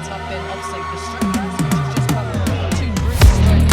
workouts have been obviously the strict press, which has just come two groups straight.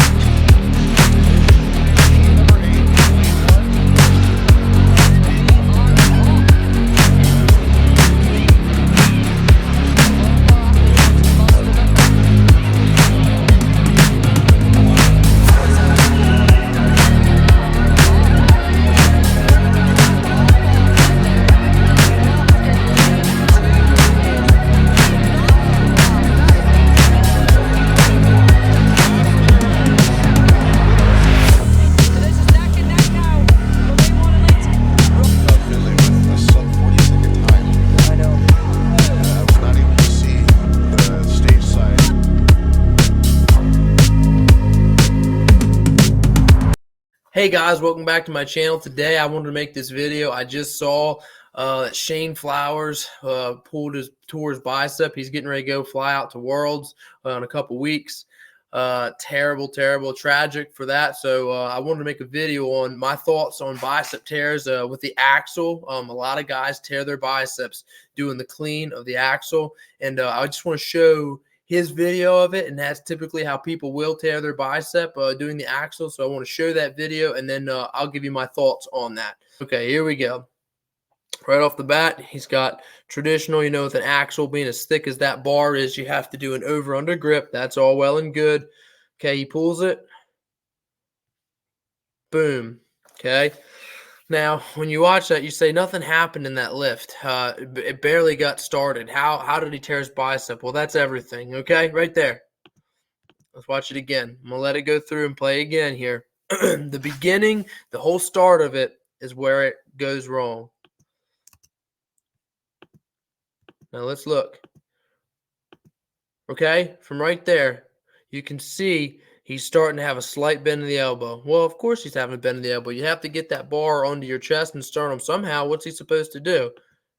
Hey guys, welcome back to my channel. Today I wanted to make this video. I just saw that Shane Flowers tore his bicep. He's getting ready to go fly out to Worlds in a couple weeks. Terrible, tragic for that. So I wanted to make a video on my thoughts on bicep tears with the axle. A lot of guys tear their biceps doing the clean of the axle, and I just want to show his video of it, and that's typically how people will tear their bicep doing the axle. So I want to show that video, and then I'll give you my thoughts on that. Okay, here we go. Right off the bat, he's got traditional, with an axle being as thick as that bar is, you have to do an over-under grip. That's all well and good. Okay, he pulls it. Boom. Okay. Now, when you watch that, you say nothing happened in that lift. It barely got started. How did he tear his bicep? Well, that's everything, okay? Right there. Let's watch it again. I'm going to let it go through and play again here. The beginning, the whole start of it is where it goes wrong. Now, let's look. Okay? From right there, you can see he's starting to have a slight bend in the elbow. Well, of course he's having a bend in the elbow. You have to get that bar onto your chest and sternum somehow. What's he supposed to do?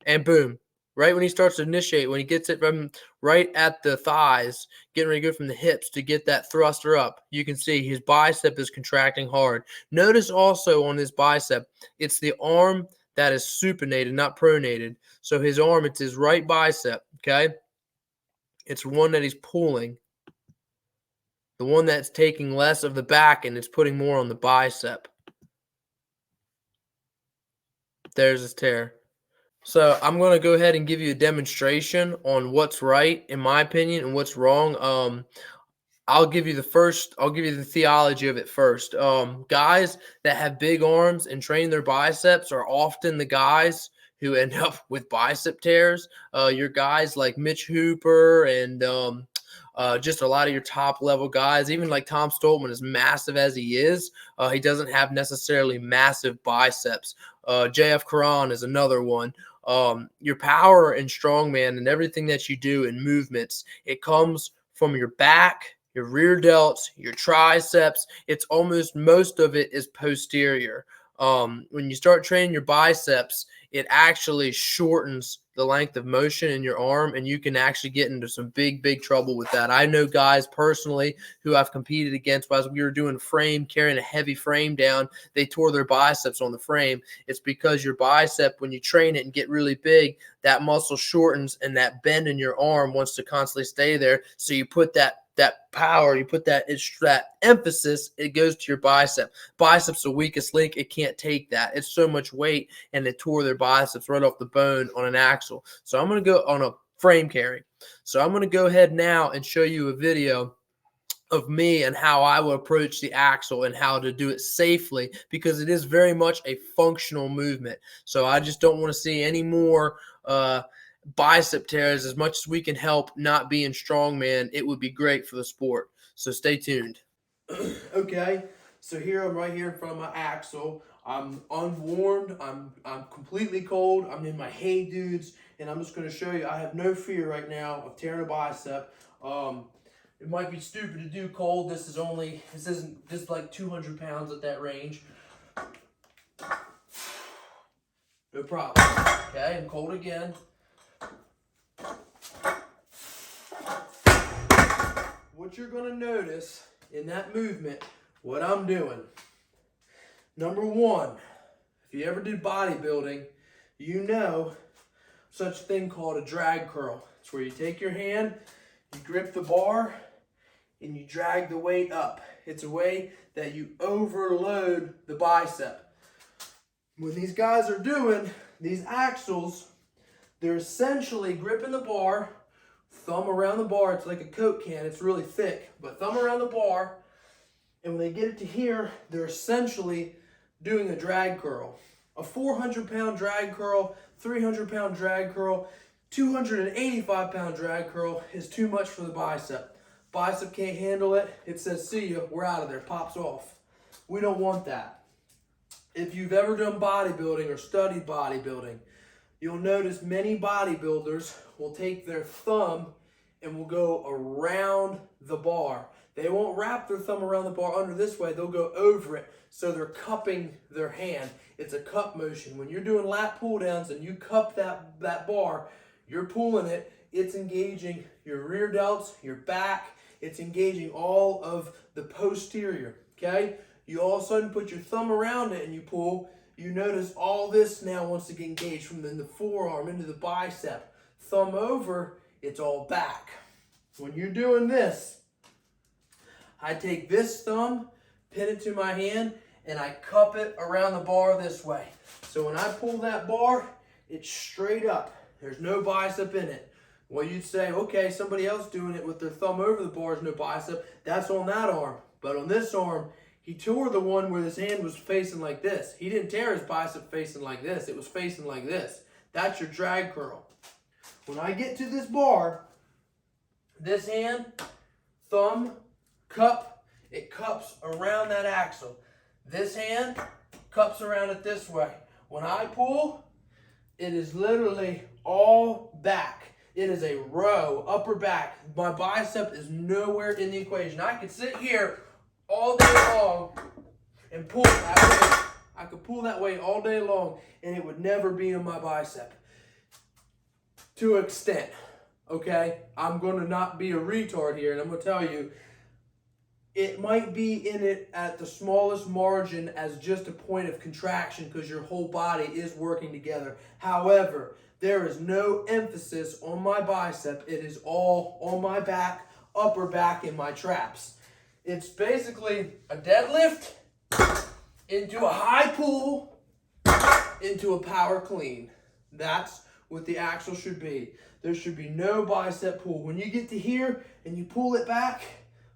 And boom, right when he starts to initiate, when he gets it from right at the thighs, getting ready to go from the hips to get that thruster up, you can see his bicep is contracting hard. Notice also on his bicep, it's the arm that is supinated, not pronated. So his arm, it's his right bicep, okay? It's one that he's pulling. The one that's taking less of the back and it's putting more on the bicep. There's his tear. So I'm going to go ahead and give you a demonstration on what's right, in my opinion, and what's wrong. I'll give you the theology of it first. Guys that have big arms and train their biceps are often the guys who end up with bicep tears. Your guys like Mitch Hooper and just a lot of your top level guys, even like Tom Stoltman, as massive as he is, he doesn't have necessarily massive biceps. JF Karan is another one. Your power and strongman and everything that you do in movements, it comes from your back, your rear delts, your triceps. It's almost, most of it is posterior. When you start training your biceps, it actually shortens the length of motion in your arm, and you can actually get into some big trouble with that. I know guys personally who I've competed against while we were doing frame, carrying a heavy frame down, they tore their biceps on the frame. It's because your bicep, when you train it and get really big, that muscle shortens and that bend in your arm wants to constantly stay there. So you put that power, you put that emphasis, it goes to your bicep. Biceps the weakest link. It can't take that. It's so much weight, and they tore their biceps right off the bone on an axle. So I'm going to go on a frame carry. So I'm going to go ahead now and show you a video of me and how I would approach the axle and how to do it safely, because it is very much a functional movement. So I just don't want to see any more bicep tears. As much as we can help not being strongman, it would be great for the sport. So stay tuned. Okay, so here I'm right here in front of my axle. I'm unwarmed. I'm completely cold. I'm in my Hey Dudes, and I'm just going to show you. I have no fear right now of tearing a bicep. It might be stupid to do cold. This isn't like 200 pounds at that range. No problem. Okay, I'm cold again. What you're going to notice in that movement, what I'm doing. Number one, if you ever did bodybuilding, you know such a thing called a drag curl. It's where you take your hand, You grip the bar and you drag the weight up. It's a way that you overload the bicep. When these guys are doing these axles, they're essentially gripping the bar, thumb around the bar. It's like a Coke can. It's really thick, but thumb around the bar. And when they get it to here, they're essentially doing a drag curl. A 400-pound drag curl, 300-pound drag curl, 285-pound drag curl is too much for the bicep. Bicep can't handle it. It says, see ya, we're out of there, pops off. We don't want that. If you've ever done bodybuilding or studied bodybuilding, you'll notice many bodybuilders will take their thumb and will go around the bar. They won't wrap their thumb around the bar under this way. They'll go over it, so they're cupping their hand. It's a cup motion. When you're doing lat pull downs and you cup that bar, you're pulling it. It's engaging your rear delts, your back. It's engaging all of the posterior, okay? You all of a sudden put your thumb around it and you pull. You notice all this now wants to get engaged from the forearm into the bicep. Thumb over, it's all back. When you're doing this, I take this thumb, pin it to my hand, and I cup it around the bar this way. So when I pull that bar, it's straight up. There's no bicep in it. Well, you'd say, okay, somebody else doing it with their thumb over the bar is no bicep. That's on that arm. But on this arm, he tore the one where his hand was facing like this. He didn't tear his bicep facing like this. It was facing like this. That's your drag curl. When I get to this bar, this hand, thumb, cup, it cups around that axle. This hand cups around it this way. When I pull, it is literally all back. It is a row, upper back. My bicep is nowhere in the equation. I could sit here all day long and pull that way. I could pull that way all day long and it would never be in my bicep. To an extent, okay? I'm going to not be a retard here and I'm going to tell you, it might be in it at the smallest margin as just a point of contraction because your whole body is working together. However, there is no emphasis on my bicep. It is all on my back, upper back, and my traps. It's basically a deadlift into a high pull into a power clean. That's what the axle should be. There should be no bicep pull. When you get to here and you pull it back,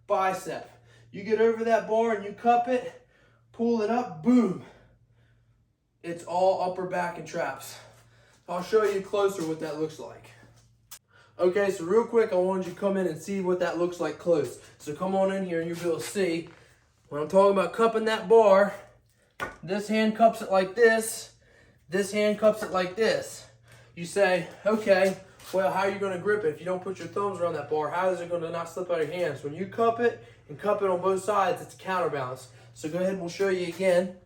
bicep. You get over that bar and you cup it, pull it up, boom. It's all upper back and traps. I'll show you closer what that looks like. Okay, so real quick, I wanted you to come in and see what that looks like close. So come on in here and you'll be able to see. When I'm talking about cupping that bar, this hand cups it like this. This hand cups it like this. You say, okay, well, how are you going to grip it? If you don't put your thumbs around that bar, how is it going to not slip out of your hands? When you cup it and cup it on both sides, it's a counterbalance. So go ahead and we'll show you again.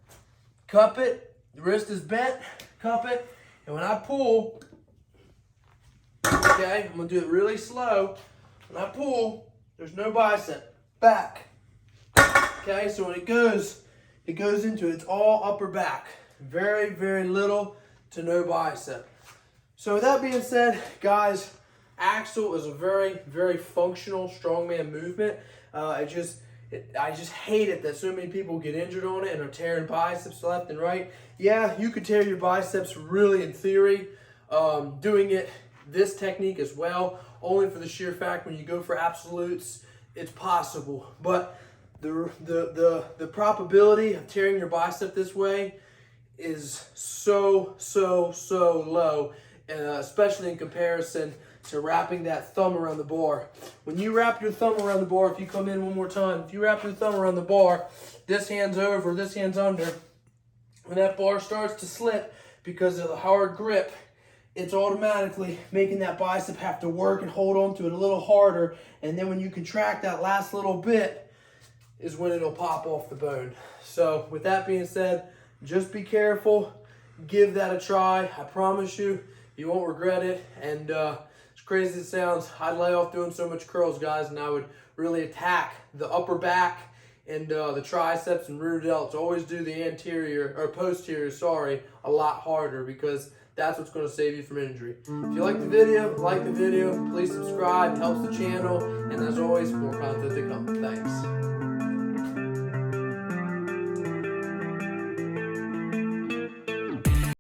Cup it, the wrist is bent, cup it, and when I pull, okay, I'm going to do it really slow. When I pull, there's no bicep. Back. Okay, so when it goes into it. It's all upper back. Very, very little to no bicep. So with that being said, guys, axle is a very, very functional strongman movement. I just hate it that so many people get injured on it and are tearing biceps left and right. Yeah, you could tear your biceps really in theory, doing it this technique as well, only for the sheer fact when you go for absolutes, it's possible. But the probability of tearing your bicep this way is so low, especially in comparison to wrapping that thumb around the bar. When you wrap your thumb around the bar, if you come in one more time, if you wrap your thumb around the bar, this hand's over, this hand's under. When that bar starts to slip because of the hard grip, it's automatically making that bicep have to work and hold on to it a little harder. And then when you contract that last little bit is when it'll pop off the bone. So with that being said, just be careful. Give that a try. I promise you, you won't regret it. And as crazy as it sounds, I'd lay off doing so much curls, guys, and I would really attack the upper back and the triceps and rear delts. Always do the anterior or posterior, a lot harder, because That's what's going to save you from injury. If you like the video, please subscribe. Helps the channel. And as always, more content to come. Thanks.